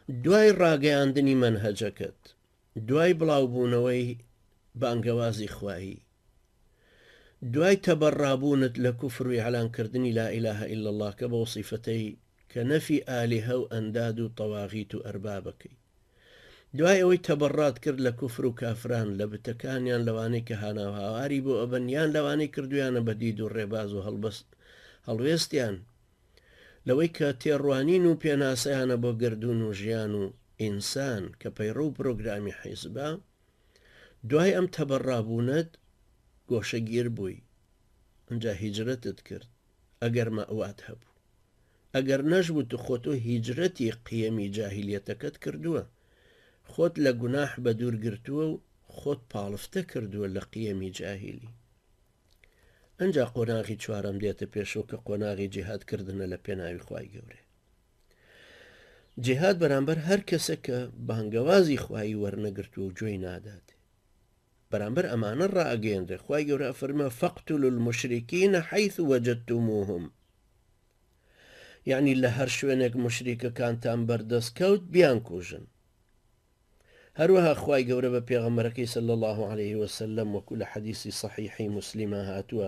دوای ڕاگەیاندنی منهەجەکەت، دوای بڵاوبوونەوەی بانگەوازی خوایی، دوای تەبەڕابوونت لە کوفر و ئیعلانکردنی لا ئیلاهە ئیلا الله کە بە وەسیفەتەی کە نەفی ئالیهە و ئەنداد و تەواغیت و ئەربابەکەی، دوای ئەوەی تەبەڕات کرد لە کوفر و کافران لە بتەکانیان لەوانەی کە هاناوهاواری بۆ ئەبەنیان لەوانەی کردویانە بەدید و ڕێباز و هەڵوێستیان لەوەی کە تێڕوانین و پێناسەیانە بۆ گردون و ژیان و ئینسان کە پەیڕە و پرۆگرامی حیزبە، دوای ئەم تەبەڕابوونەت گۆشەگیر بووی، ئەجا هیجرەتت کرد ئەگەر مەئوات هەبوو، ئەگەر نەژبوو تو خۆتۆ هیجرەتی قیەمی جاهیلیەتەکەت کردووە، خۆت لە گوناح بە دوور گرتووە و خۆت پاڵفتە کردووە لە قیەمی جاهیلی. ئەجا قۆناغی چوارەم دێتە پێشەوە کە قۆناغی جیهادکردنە لە پێناوی خوای گەورێ. جیهاد بەرامبەر هەر کەسە کە بانگەوازی خوایی وەرنەگرتووە و گوێی ناداتێ، بەرامبەر ئەمانە ڕائگەیەندرێ. خوای گەورە فەرمێ فەقتولوا المشرکین حەیث وەجەدتموهم، یعنی لە هەر شوێنێک مشریکەکانتان بەردەست کەوت بیان کوژن. هەروەها خوای گەورە بە پێغەمبەرەکەی صلی الله عليه وسلم وەکو لە حەدیثی صحیحی موسلیمە هاتووە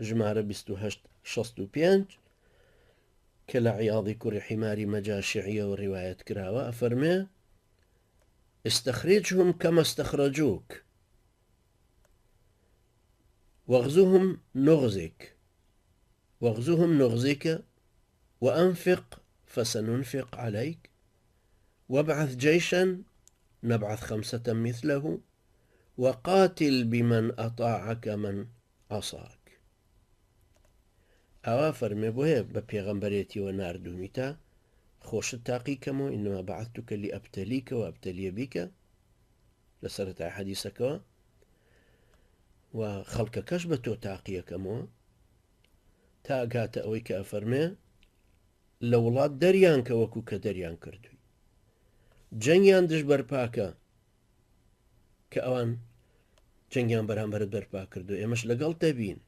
ژمارە 2865 کە لە عیاضی کوڕی حیماری مەجاشعیە و ڕیوایەت کراوە، ئەفەرمێ استخرجهم كما استخرجوك واغزوهم نغزك وأنفق فسننفق عليك وابعث جيشا نبعث 5 مثله وقاتل بمن أطاعك من عصاك. ئەوا فەرمێ بۆیە بە پێغەمبەرێتیەوە ناردوومیتە خۆشت تاقیکەمەوە ئینما بەعەثتوکە لئەبتەلیکە و ئەبتەلیە بیکە لە سەرەتای حەدیسەکەوە، و خەڵکەکەش بە تۆ تاقیەکەمەوە تا ئەگاتە ئەوەی کە ئەفەرمێ لە وڵات دەریان کە وەکو کە دەریان کردووی، جەنگیان دژ بەرپاکە کە ئەوان جەنگیان بەرامبەرت بەرپا کردو، ئێمەش لەگەڵ دەبین،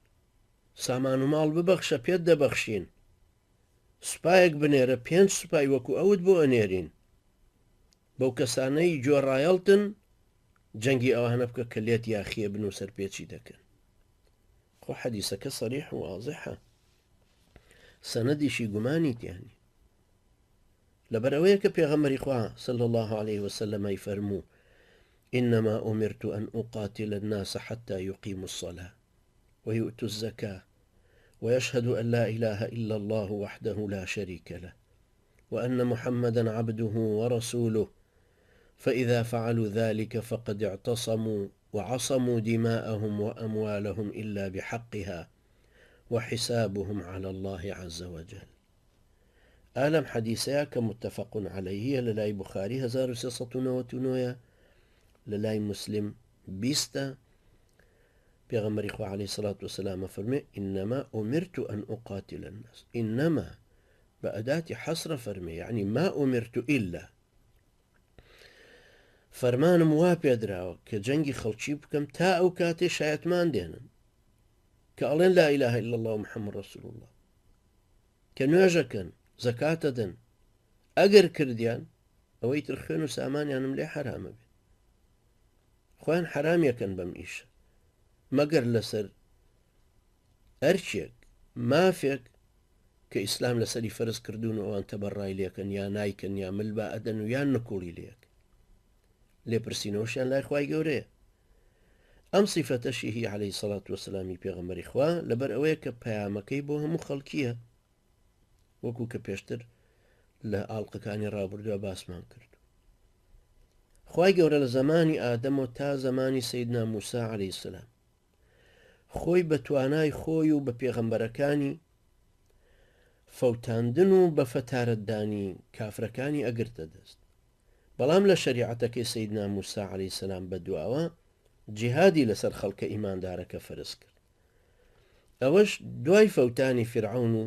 سامان و ماڵ ببەخشە پێت دەبەخشین، سوپایەک بنێرە 5 سوپای وەکو ئەوت بۆ ئەنێرین، بەو کەسانەی جۆڕایەڵتن جەنگی ئەوانە بکە کە لێت یاخیە بن و سەرپێچی دەکەن. خۆ حەدیسەکە سەریح و واضحە، سەنەدیشی گومانی تیانی. لەبەرەوەیە کە پێغەمبەری خوا صلی الله عليه وسلم فەرموو إنما أمرت أن أقاتل الناس حتى يقيموا الصلاة ويؤتوا الزكاة ويشهدوا أن لا إله إلا الله وحده لا شريك له وأن محمدا عبده ورسوله فإذا فعلوا ذلك فقد اعتصموا وعصموا دماءهم وأموالهم إلا بحقها وحسابهم على الله عز وجل. ئالەم حەدیسەیە کە متفق عليه لەلای بوخاری 1399 لەلای مسلم 20 پێغەمبەری خوا عليه الصلاة والسلام فەرمێ إنما أمرت أن أقاتل الناس، إنما بأداة حصر فەرمێ يعني ما أمرت إلا، فەرمانم وا پێدراوە کە جەنگی خەڵکی بکەم تا ئەو کاتێ شایەتمان دێنن کە ئەڵێن لا إله إلا الله محمد رسول الله، کە نوێژەکەن زەکاتە دەن، ئەگەر کردیان ئەوەی تر خوێن و سامانیانم لێ حرامە بێت، خۆیان حرامیەکەن بەم ئیشە مەگەر لەسەر ئەرچێک مافێک کە ئیسلام لەسەری فەرز کردوون و ئەوان تەبەڕای لێکەن یا نایکەن یا ملبا ئەدەن و یان نکوڵی لێک لێپرسینەوەشیان لای خوای گەورەیە. ئەم سیفەتەشی هی عەلەیهی سەڵات وەسەلامی پێغەمبەری خوا لەبەر ئەوەیە کە پەیامەکەی بۆ هەموو خەڵکیە، وەکو کە پێشتر لە ئاڵلقەکانی ڕابردووە باسمان کرد. خوای گەورە لە زمانی ئادەمەوە تا زمانی سەیدنا موسا عەلەیهی سەلام خۆی بە توانای خۆی و بە پێغەمبەرەکانی فەوتاندن و بە فەتارەتدانی کافرەکانی ئەگرتە دەست، بەڵام لە شەریعەتەکەی سەیدنا موسا عەلەیهی سەلام بەدواوە جیهادی لەسەر خەڵکە ئیماندارەکە فەرز کرد. ئەوەش دوای فەوتانی فرعون و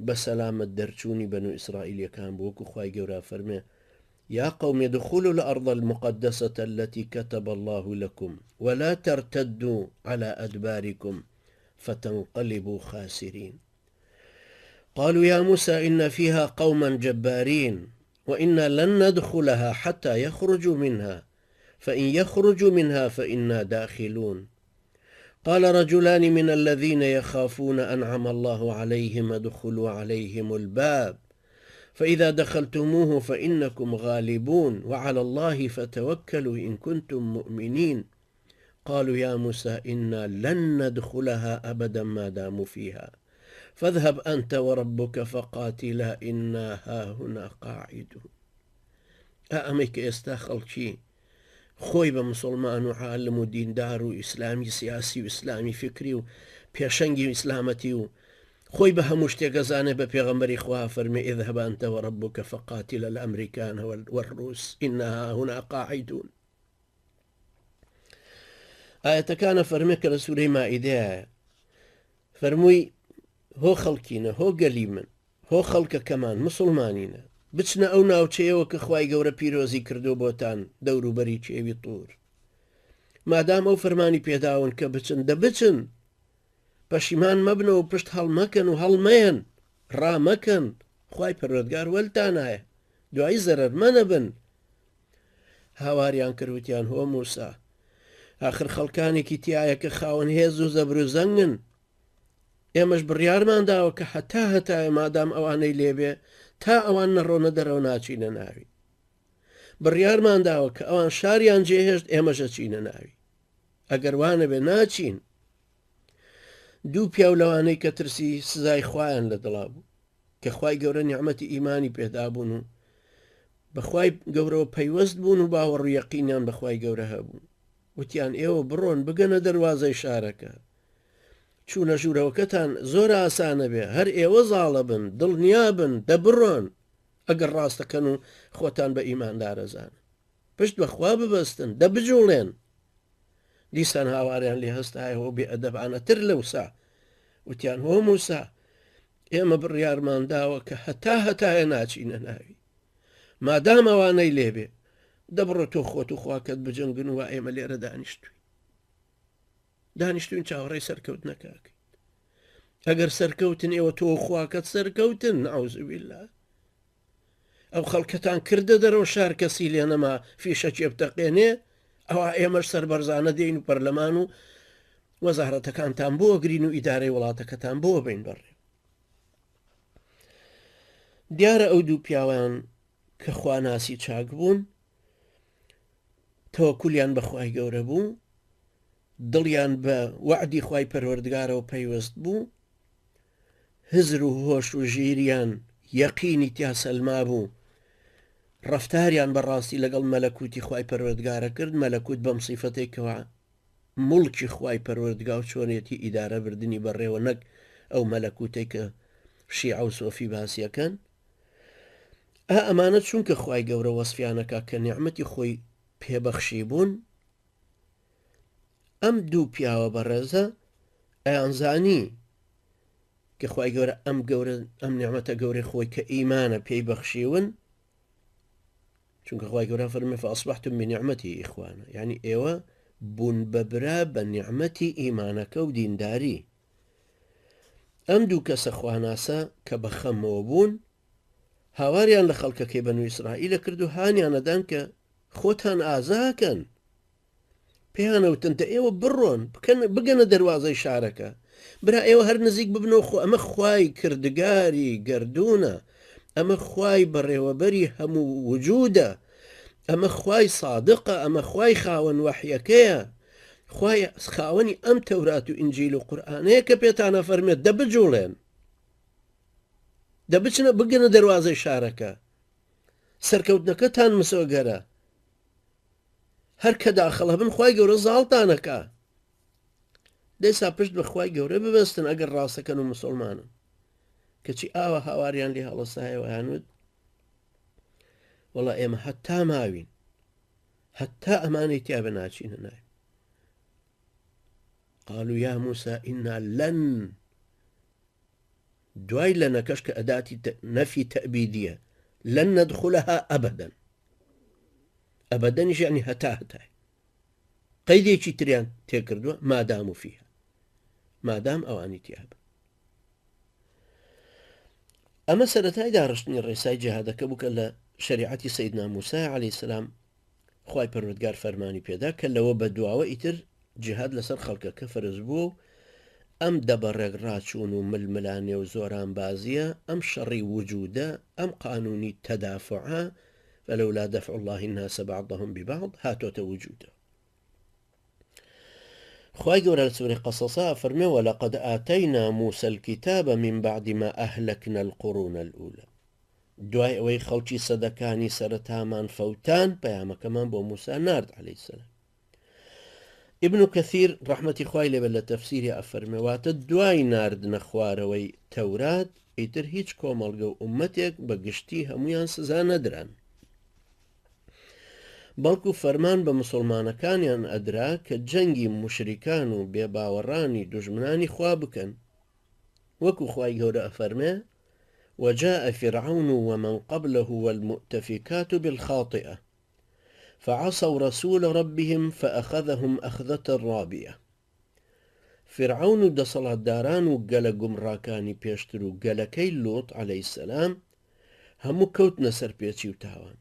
بە سەلامەت دەرچوونی بەنو ئیسرائیلەکان بۆ وەکو خوای گەورە فەرمێ يا قوم ادخلوا الأرض المقدسة التي كتب الله لكم ولا ترتدوا على أدباركم فتنقلبوا خاسرين. قالوا يا موسى إن فيها قوما جبارين وإنا لن ندخلها حتى يخرجوا منها فإن يخرجوا منها فإنا داخلون. قال رجلان من الذين يخافون أنعم الله عليهم ادخلوا عليهم الباب فإذا دخلتموه فإنكم غالبون وعلى الله فتوكلوا إن كنتم مؤمنين. قالوا يا موسى إنا لن ندخلها أبدا ما داموا فيها فاذهب أنت وربك فقاتلا إنا هاهنا قاعدون. ئەمەی ئێستا خەڵکی خۆی بە مسلمان و عالم و دیندار و ئیسلامی سیاسی و ئیسلامی فکری و پێشەنگی ئیسلامەتی و خۆی بە هەموو شتێکەزانێ بە پێغەمبەری خوا فەرمێ اذهب أنت وربك فقاتلا الأمريكان والروس إنا هاهنا قاعدون. ئاەتەکانە فەرمێ کە لە سوورەی مائیدەیە فەرمووی هۆ خەڵکینە هۆ گەلی من هۆ خەڵکەکەمان مسلمانینە بچنە ئەو ناوچەیەوە کە خوای گەورە پیرۆزی کردو بۆتان دەوروبەری چێوی توور. مادام ئەو فەرمانی پێداون کە بچن دەبچن پەشیمان مەبنەوە و پشت هەڵمەکەن و هەڵمەیەن ڕامەکەن خوای پەروەردگار وەلتانایە دوایی زەرەر مەنەبن. هاواریان کردوتیان هۆ موسا آخر خەڵکانێکی تایە کە خاوەن هێز و زەبر و زەنگن ئێمەش بڕیارمان داوە کە هەتایە مادام ئەوانەی لێبێ تا ئەوان نەڕۆنە دەرەوە ناچینە ناوی بڕیارمان داوە کە ئەوان شاریان جێهێشت ئێمەشە چینە ناوی ئەگەر وانە بێ ناچین. دوو پیاو لەوانەی کە ترسی سزای خوایان لە دڵا بوو کە خوای گەورە نیعمەتی ئیمانی پێدابوون و بەخوای گەورەوە پەیوەست بوون و باوەڕ و یەقینیان بەخوای گەورە هەبوو وتیان ئێوە بڕۆن بگەنە دەروازەی شارەکە چوونە ژوورەوەکەتان زۆر ئاسانە بێ هەر ئێوە زاڵە بن دڵنیا بن دەبڕۆن ئەگەر ڕاستەکەن و خۆتان بە ئیماندارەزانن پشت بەخوا ببەستن دەبجوڵێن. دیسان هاواریان لێ هەستایەوە بێ ئەدەبانەتر لەوسا وتیان هۆ موسا ئێمە بڕیارمان داوە کە هەتایە ناچینە ناوی مادام ئەوانەی لێبێ دەبڕۆ تۆ خۆت و خواکەت بجنگن و ئێمە لێرە دانیشتوین چاوەڕێی سەرکەوت نەکاکەیت ئەگەر سەرکەوتن ئێوە تۆ خواکەت سەرکەوتن نەعوذ بالله ئەو خەڵکەتان کردە دەرەوە شار کەسی لێ نەما فیشە چێبتەقێنێ ئەوە ئێمەش سەربەرزانە دێین و پەرلەمان و وەزارەتەکانتان بۆ گرین و ئیدارەی وڵاتەکەتان بۆ بین بەڕێ. دیارە ئەو دوو پیاوان کە خواناسی چاک بوون تەوەکولیان بەخوای گەورە بوو دڵیان بە وعدی خوای پەروەردگارەوە پەیوەست بوو هزر و هۆش و ژیریان یەقینی تیا سەلما بوو ڕەفتاریان بەڕاستی لەگەڵ مەلەکوتی خوای پەروەردگارە کرد مەلەکوت بەم سیفەتێکەوە مڵکی خوای پەروەردگار و چۆنێتی ئیدارە بردننی بەڕێوە نەک ئەو مەلەکوتێک کە شیعە و سۆفی باسیەکەن ئەمانە چونکە خوای گەورە وەسفیانەکە کە نیعمەتی خۆی پێبەخشی بوون ئەم دوو پیاوە بەڕێزە ئەیانزانی کە خوای گەورە ئەم نیعمەتە گەورەی خۆی کە ئیمانە پێی بەخشیون چونکە خوای گەورە فەرمێ فەئەصبەحتم بنیعمەتی ئیخوانە یعنی ئێوە بوون بەبرا بە نیعمەتی ئیمانەکە و دینداری. ئەم دوو کەسە خواناسە کە بە خەمەوە بوون هاواریان لە خەڵکەکەی بەنو ئیسرائیلە کرد و هانیانەدان کە خۆتان ئازاکەن پێیانەوتن دە ئێوە بڕۆن بگەنە دەروازەی شارەکە برا ئێوە هەر نزیک ببنەوە خۆ ئەمە خوای کردگاری گردونە ئەمە خوای بەڕێوەبەری هەموو وجودە ئەمە خوای صادقە ئەمە خوای خاوەن وەحیەکەیە خوای خاوەنی ئەم تەورات و ئینجیل و قورئانەیە کە پێتانە فەرمێت دەبجوڵێن دەبچنە بگەنە دەروازەی شارەکە سەرکەوتنەکەتان مسۆگەرە هەر کە داخەڵە بن خوای گەورە زاڵتانەکە دەیسا پشت بە خوای گەورە ببەستن ئەگەر ڕاستەکەن و مسلمانن کەچی ئاوە هاواریان لێ هەڵەسایەوە یانوت وەڵا ئێمە هەتا ماوین هەتا ئەمانەی تیا بە ناچینە ناوی قالوا يا موسى إنا لن دوای لەنەکەش کە ئەداتی نەفی تەبیدیە لن ندخلها أبدا ئەبەدەنیش یعنی هەتا قەیدێکی تریان تێکردووە مادام و فیها مادام ئەوانی تیا بن. ئەمە سەرەتای داڕشتنی ڕێسای جیهادەکە بوو کە لە شریعەتی سەیدنا موسى عليه السلام خوای پەروەردگار فەرمانی پێدا کە لەوە بەدواوە ئیتر جیهاد لەسەر خەڵکەکە فەرز بوو ئەم دەبەڕێک ڕاچوون و ململانێ و زۆران بازیە ئەم شەڕی وجودە ئەم قانونی تەدافعە فلولا دفع الله الناس بعضهم ببعض هاتۆتە وجودە. خواي قول سورة قصصا فرمي ولقد آتينا موسى الكتاب من بعد ما أهلكنا القرون الأولى دوای ئەوەی خەڵکی سەدەکانی سەرەتامان فەوتان پەیامەکەمان بۆ موسى نارد عليه السلام. ابن كثير رحمة خوای لێبێت لە تەفسیری ئەفەرمێواتە دوای ناردنە خوارەوەی تەورات ئیتر هیچ کۆمەڵگە و ئومەتێک بە گشتی هەمویان سزا نەدران، بەڵکو فەرمان بە مسلمانەکانیان ئەدرا کە جەنگی مشریکان و بێباوەڕانی دوژمنانی خوا بکەن، وەکو خوای گەورە ئەفەرمێ وجاء فرعون ومن قبله والمؤتفكات بالخاطئة فعصوا رسول ربهم فأخذهم أخذة رابية. فرعون دصل الداران وقال قمراكاني بيشترو قال كي لوط عليه السلام همو كوت نسر بيتشي وتاوان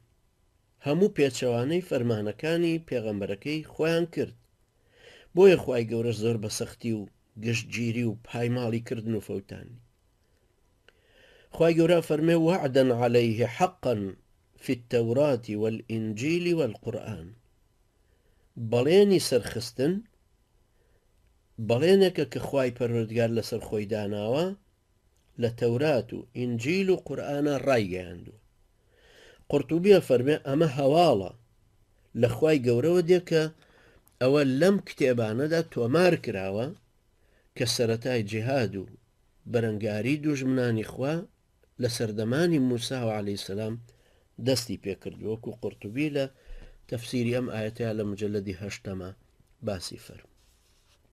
همو پێچەوانەی فەرمانەکانی پێغەمبەرەکەی خۆیان کرد، بۆیە خوای گەورەش زۆر بە سەختی و گشتگیری و پایماڵی کردن و فەوتانی. خوای گەورە فەرمێ وعدا عليه حقا في التوراة والإنجيل والقرآن، بەڵێنی سەرخستن بەڵێنێکە کە خوای پەروەردگار لەسەر خۆی داناوە لە تەورات و ئینجیل و قورئانە ڕایگەیاندووە. قورتوبیە فەرمێ ئەمە هەواڵە لە خوای گەورەوە دێکە ئەوە لەم کتێبانەدا تۆمار کراوە کە سەرەتای جیهاد و بەرەنگاری دوژمنانی خوا لە سەردەمانی موسى عليه السلام دەستی پێکردووە، وەکو قورتوبی لە تەفسیری ئەم ئاەتەیە لە مجەلەدی 8 باسی فەرمووە.